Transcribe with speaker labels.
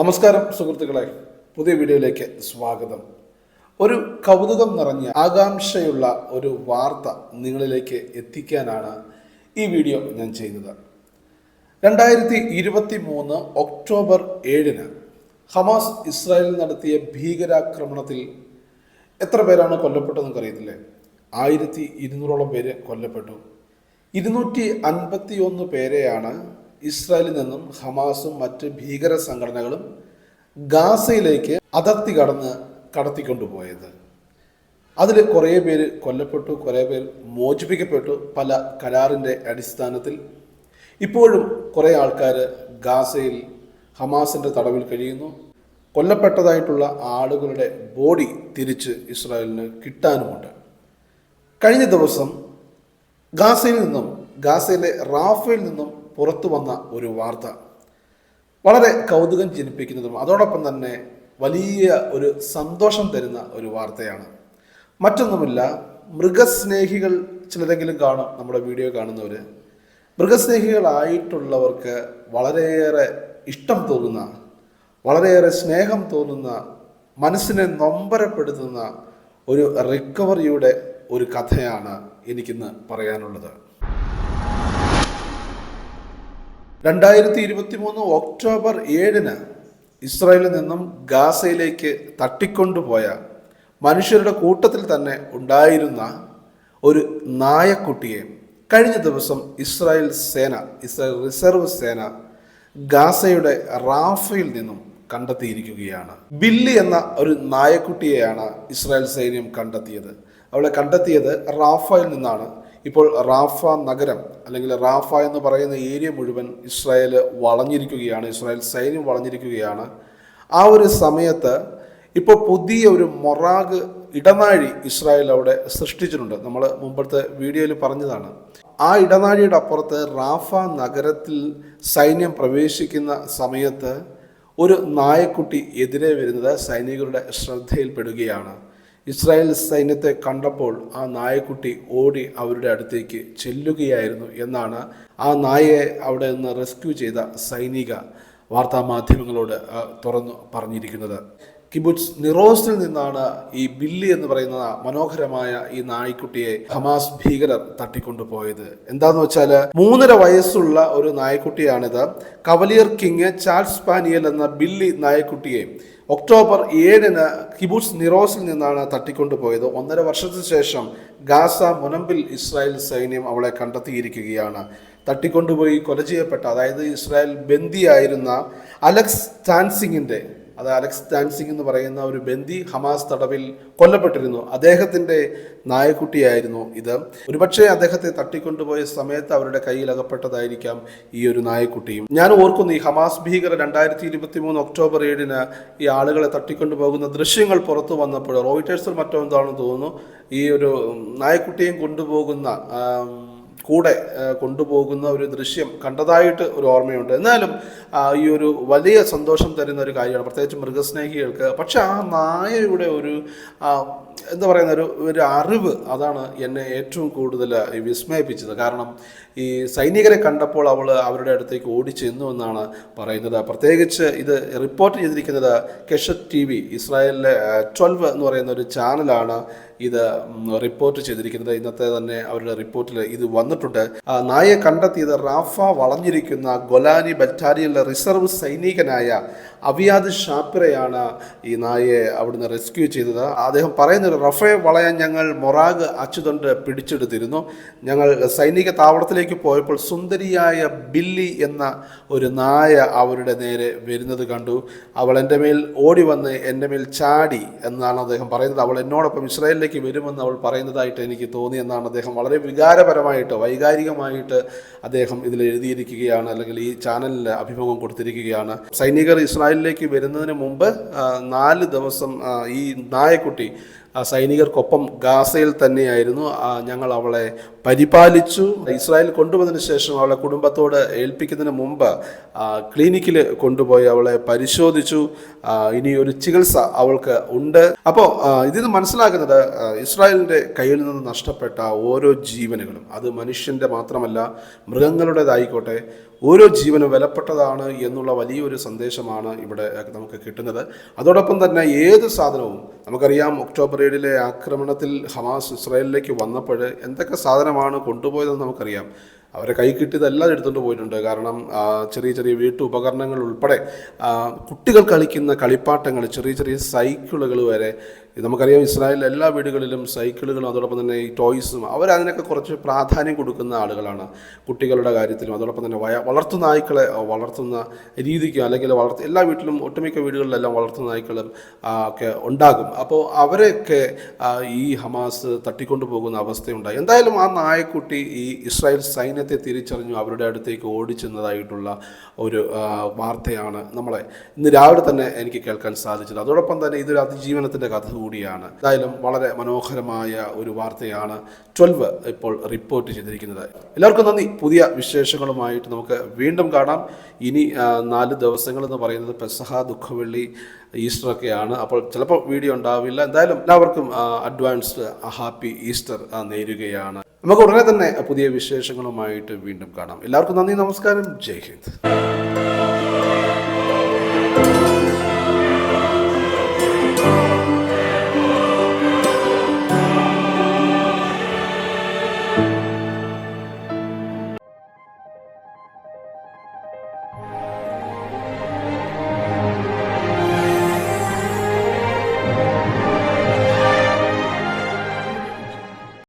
Speaker 1: നമസ്കാരം സുഹൃത്തുക്കളെ, പുതിയ വീഡിയോയിലേക്ക് സ്വാഗതം. ഒരു കൗതുകം നിറഞ്ഞ ആകാംക്ഷയുള്ള ഒരു വാർത്ത നിങ്ങളിലേക്ക് എത്തിക്കാനാണ് ഈ വീഡിയോ ഞാൻ ചെയ്യുന്നത്. 2023 ഒക്ടോബർ 7 ഹമാസ് ഇസ്രായേലിൽ നടത്തിയ ഭീകരാക്രമണത്തിൽ എത്ര പേരാണ് കൊല്ലപ്പെട്ടതെന്ന് അറിയത്തില്ലേ? 1200ഓളം പേര് കൊല്ലപ്പെട്ടു. 251 പേരെയാണ് ഇസ്രായേലിൽ നിന്നും ഹമാസും മറ്റ് ഭീകര സംഘടനകളും ഗാസയിലേക്ക് അതിർത്തി കടത്തിക്കൊണ്ടുപോയത്. അതിൽ കുറേ പേര് കൊല്ലപ്പെട്ടു, കുറേ പേർ മോചിപ്പിക്കപ്പെട്ടു. പല കരാറിൻ്റെ അടിസ്ഥാനത്തിൽ ഇപ്പോഴും കുറേ ആൾക്കാർ ഗാസയിൽ ഹമാസിൻ്റെ തടവിൽ കഴിയുന്നു. കൊല്ലപ്പെട്ടതായിട്ടുള്ള ആളുകളുടെ ബോഡി തിരിച്ച് ഇസ്രായേലിന് കിട്ടാനുമുണ്ട്. കഴിഞ്ഞ ദിവസം ഗാസയിലെ റാഫയിൽ നിന്നും പുറത്തു വന്ന ഒരു വാർത്ത വളരെ കൗതുകം ജനിപ്പിക്കുന്നതും അതോടൊപ്പം തന്നെ വലിയ ഒരു സന്തോഷം തരുന്ന ഒരു വാർത്തയാണ്. മറ്റൊന്നുമില്ല, മൃഗസ്നേഹികൾ ചിലരെങ്കിലും കാണും, നമ്മുടെ വീഡിയോ കാണുന്നവർ. മൃഗസ്നേഹികളായിട്ടുള്ളവർക്ക് വളരെയേറെ ഇഷ്ടം തോന്നുന്ന, വളരെയേറെ സ്നേഹം തോന്നുന്ന, മനസ്സിനെ നൊമ്പരപ്പെടുത്തുന്ന ഒരു റിക്കവറിയുടെ ഒരു കഥയാണ് എനിക്കിന്ന് പറയാനുള്ളത്. 2023 ഒക്ടോബർ 7 ഇസ്രായേലിൽ നിന്നും ഗാസയിലേക്ക് തട്ടിക്കൊണ്ടുപോയ മനുഷ്യരുടെ കൂട്ടത്തിൽ തന്നെ ഉണ്ടായിരുന്ന ഒരു നായക്കുട്ടിയെ കഴിഞ്ഞ ദിവസം ഇസ്രായേൽ റിസർവ് സേന ഗാസയുടെ റാഫയിൽ നിന്നും കണ്ടെത്തിയിരിക്കുകയാണ്. ബില്ലി എന്ന ഒരു നായക്കുട്ടിയെയാണ് ഇസ്രായേൽ സൈന്യം കണ്ടെത്തിയത്. അവളെ കണ്ടെത്തിയത് റാഫയിൽ നിന്നാണ്. ഇപ്പോൾ റാഫ നഗരം അല്ലെങ്കിൽ റാഫ എന്ന് പറയുന്ന ഏരിയ മുഴുവൻ ഇസ്രായേൽ വളഞ്ഞിരിക്കുകയാണ്, ഇസ്രായേൽ സൈന്യം വളഞ്ഞിരിക്കുകയാണ്. ആ ഒരു സമയത്ത് ഇപ്പോൾ പുതിയ ഒരു മൊറാഗ് ഇടനാഴി ഇസ്രായേൽ അവിടെ സൃഷ്ടിച്ചിട്ടുണ്ട്. നമ്മൾ മുമ്പത്തെ വീഡിയോയിൽ പറഞ്ഞതാണ്. ആ ഇടനാഴിയുടെ അപ്പുറത്ത് റാഫ നഗരത്തിൽ സൈന്യം പ്രവേശിക്കുന്ന സമയത്ത് ഒരു നായക്കുട്ടി എതിരെ വരുന്നത് സൈനികരുടെ ശ്രദ്ധയിൽപ്പെടുകയാണ്. ഇസ്രായേൽ സൈന്യത്തെ കണ്ടപ്പോൾ ആ നായക്കുട്ടി ഓടി അവരുടെ അടുത്തേക്ക് ചെല്ലുകയായിരുന്നു എന്നാണ് ആ നായയെ അവിടെ നിന്ന് റെസ്ക്യൂ ചെയ്ത സൈനിക വാർത്താമാധ്യമങ്ങളോട് തുറന്നു പറഞ്ഞിരിക്കുന്നത്. കിബുട്സ് നിറോസിൽ നിന്നാണ് ഈ ബില്ലി എന്ന് പറയുന്ന മനോഹരമായ ഈ നായ്ക്കുട്ടിയെ ഹമാസ് ഭീകരർ തട്ടിക്കൊണ്ടുപോയത്. എന്താന്ന് വെച്ചാൽ 3.5 വയസ്സുള്ള ഒരു നായ്ക്കുട്ടിയാണിത്. കവലിയർ കിങ് ചാൾസ് സ്പാനിയൽ എന്ന ബില്ലി നായ്ക്കുട്ടിയെ ഒക്ടോബർ 7 കിബുട്സ് നിറോസിൽ നിന്നാണ് തട്ടിക്കൊണ്ടുപോയത്. 1.5 വർഷത്തിന് ശേഷം ഗാസ മുനമ്പിൽ ഇസ്രായേൽ സൈന്യം അവളെ കണ്ടെത്തിയിരിക്കുകയാണ്. തട്ടിക്കൊണ്ടുപോയി കൊല ചെയ്യപ്പെട്ട, അതായത് ഇസ്രായേൽ ബന്ദിയായിരുന്ന അലക്സ് സ്റ്റാൻസിംഗ് എന്ന് പറയുന്ന ഒരു ബന്ദി ഹമാസ് തടവിൽ കൊല്ലപ്പെട്ടിരുന്നു. അദ്ദേഹത്തിൻ്റെ നായക്കുട്ടിയായിരുന്നു ഇത്. ഒരുപക്ഷെ അദ്ദേഹത്തെ തട്ടിക്കൊണ്ടുപോയ സമയത്ത് അവരുടെ കയ്യിൽ അകപ്പെട്ടതായിരിക്കാം ഈ ഒരു നായക്കുട്ടിയും. ഞാൻ ഓർക്കുന്നു, ഈ ഹമാസ് ഭീകര 2023 ഒക്ടോബർ 7 ഈ ആളുകളെ തട്ടിക്കൊണ്ടുപോകുന്ന ദൃശ്യങ്ങൾ പുറത്തു വന്നപ്പോൾ റോയിറ്റേഴ്സിൽ മറ്റോ എന്താണെന്ന് തോന്നുന്നു, ഈ ഒരു നായക്കുട്ടിയും കൂടെ കൊണ്ടുപോകുന്ന ഒരു ദൃശ്യം കണ്ടതായിട്ട് ഒരു ഓർമ്മയുണ്ട്. എന്നാലും ഈ ഒരു വലിയ സന്തോഷം തരുന്ന ഒരു കാര്യമാണ്, പ്രത്യേകിച്ച് മൃഗസ്നേഹികൾക്ക്. പക്ഷെ ആ നായയുടെ ഒരു എന്താ പറയുന്ന ഒരു അറിവ്, അതാണ് എന്നെ ഏറ്റവും കൂടുതൽ വിസ്മയിപ്പിച്ചത്. കാരണം ഈ സൈനികരെ കണ്ടപ്പോൾ അവരുടെ അടുത്തേക്ക് ഓടിച്ചെന്നു എന്നാണ് പറയുന്നത്. പ്രത്യേകിച്ച് ഇത് റിപ്പോർട്ട് ചെയ്തിരിക്കുന്നത് കെഷറ്റ് TV, ഇസ്രായേലിലെ 12 എന്ന് പറയുന്ന ഒരു ചാനലാണ് ഇത് റിപ്പോർട്ട് ചെയ്തിരിക്കുന്നത്. ഇന്നത്തെ തന്നെ അവരുടെ റിപ്പോർട്ടിൽ ഇത് വന്നിട്ടുണ്ട്. നായയെ കണ്ടെത്തിയത് റാഫ വളഞ്ഞിരിക്കുന്ന ഗൊലാനി ബറ്റാലിയനിലെ റിസർവ് സൈനികനായ അവിയാദ് ഷാപ്പിറയാണ് ഈ നായയെ അവിടുന്ന് റെസ്ക്യൂ ചെയ്തത്. അദ്ദേഹം പറയുന്നത്, റഫയെ വളയാൻ ഞങ്ങൾ മൊറാഗ് അച്ചുതണ്ട് പിടിച്ചെടുത്തിരുന്നു. ഞങ്ങൾ സൈനിക താവളത്തിലേക്ക് പോയപ്പോൾ സുന്ദരിയായ ബില്ലി എന്ന ഒരു നായ അവരുടെ നേരെ വരുന്നത് കണ്ടു. അവൾ എൻ്റെ മേൽ ഓടി വന്ന് എൻ്റെ മേൽ ചാടി എന്നാണ് അദ്ദേഹം പറയുന്നത്. അവൾ എന്നോടൊപ്പം ഇസ്രായേലിലേക്ക് വരുമെന്ന് അവൾ പറയുന്നതായിട്ട് എനിക്ക് തോന്നി എന്നാണ് അദ്ദേഹം വളരെ വൈകാരികമായിട്ട് അദ്ദേഹം ഇതിൽ എഴുതിയിരിക്കുകയാണ്, അല്ലെങ്കിൽ ഈ ചാനലിൽ അഭിമുഖം കൊടുത്തിരിക്കുകയാണ്. സൈനികർ ഇസ്രായേലിലേക്ക് വരുന്നതിന് മുമ്പ് 4 ദിവസം ഈ നായക്കുട്ടി സൈനികർക്കൊപ്പം ഗാസയിൽ തന്നെയായിരുന്നു. ഞങ്ങൾ അവളെ പരിപാലിച്ചു. ഇസ്രായേൽ കൊണ്ടുവന്നതിന് ശേഷം അവളെ കുടുംബത്തോട് ഏൽപ്പിക്കുന്നതിന് മുമ്പ് ക്ലിനിക്കിൽ കൊണ്ടുപോയി അവളെ പരിശോധിച്ചു. ഇനി ഒരു ചികിത്സ അവൾക്ക് ഉണ്ട്. അപ്പോൾ ഇതിൽ നിന്ന് മനസ്സിലാക്കുന്നത് ഇസ്രായേലിൻ്റെ കയ്യിൽ നിന്ന് നഷ്ടപ്പെട്ട ഓരോ ജീവനുകളും, അത് മനുഷ്യൻ്റെ മാത്രമല്ല മൃഗങ്ങളുടേതായിക്കോട്ടെ, ഓരോ ജീവനും വിലപ്പെട്ടതാണ് എന്നുള്ള വലിയൊരു സന്ദേശമാണ് ഇവിടെ നമുക്ക് കിട്ടുന്നത്. അതോടൊപ്പം തന്നെ ഏത് സാധനവും നമുക്കറിയാം, ഒക്ടോബർ 7 ആക്രമണത്തിൽ ഹമാസ് ഇസ്രായേലിലേക്ക് വന്നപ്പോൾ എന്തൊക്കെ സാധനമാണ് കൊണ്ടുപോയതെന്ന് നമുക്കറിയാം. അവരെ കൈ കിട്ടിയതെല്ലാം എടുത്തുകൊണ്ട് പോയിട്ടുണ്ട്. കാരണം ചെറിയ ചെറിയ വീട്ടുപകരണങ്ങൾ ഉൾപ്പെടെ കുട്ടികൾ കളിക്കുന്ന കളിപ്പാട്ടങ്ങൾ, ചെറിയ ചെറിയ സൈക്കിളുകൾ വരെ. നമുക്കറിയാം ഇസ്രായേലിൽ എല്ലാ വീടുകളിലും സൈക്കിളുകളും അതോടൊപ്പം തന്നെ ഈ ടോയ്സും അവരതിനൊക്കെ കുറച്ച് പ്രാധാന്യം കൊടുക്കുന്ന ആളുകളാണ് കുട്ടികളുടെ കാര്യത്തിലും. അതോടൊപ്പം തന്നെ വളർത്തുനായ്ക്കളെ വളർത്തുന്ന രീതിക്ക്, അല്ലെങ്കിൽ എല്ലാ വീട്ടിലും ഒട്ടുമിക്ക വീടുകളിലെല്ലാം വളർത്തുനായ്ക്കളും ഒക്കെ ഉണ്ടാകും. അപ്പോൾ അവരെയൊക്കെ ഈ ഹമാസ് തട്ടിക്കൊണ്ടു പോകുന്ന അവസ്ഥയുണ്ടായി. എന്തായാലും ആ നായക്കുട്ടി ഈ ഇസ്രായേൽ സൈന്യത്തെ തിരിച്ചറിഞ്ഞു അവരുടെ അടുത്തേക്ക് ഓടിച്ചെന്നതായിട്ടുള്ള ഒരു വാർത്തയാണ് നമ്മളെ ഇന്ന് രാവിലെ തന്നെ എനിക്ക് കേൾക്കാൻ സാധിച്ചത്. അതോടൊപ്പം തന്നെ ഇതൊരു അതിജീവനത്തിൻ്റെ കഥ കൂടിയാണ്. എന്തായാലും വളരെ മനോഹരമായ ഒരു വാർത്തയാണ് 12 ഇപ്പോൾ റിപ്പോർട്ട് ചെയ്തിരിക്കുന്നത്. എല്ലാവർക്കും നന്ദി. പുതിയ വിശേഷങ്ങളുമായിട്ട് നമുക്ക് വീണ്ടും കാണാം. ഇനി 4 ദിവസങ്ങൾ എന്ന് പറയുന്നത് പെസഹ, ദുഃഖവെള്ളി, ഈസ്റ്ററൊക്കെയാണ്. അപ്പോൾ ചിലപ്പോൾ വീഡിയോ ഉണ്ടാവില്ല. എന്തായാലും എല്ലാവർക്കും അഡ്വാൻസ്ഡ് ഹാപ്പി ഈസ്റ്റർ നേരുകയാണ്. നമുക്ക് ഉടനെ തന്നെ പുതിയ വിശേഷങ്ങളുമായിട്ട് വീണ്ടും കാണാം. എല്ലാവർക്കും നന്ദി, നമസ്കാരം, ജയ് ഹിന്ദ്.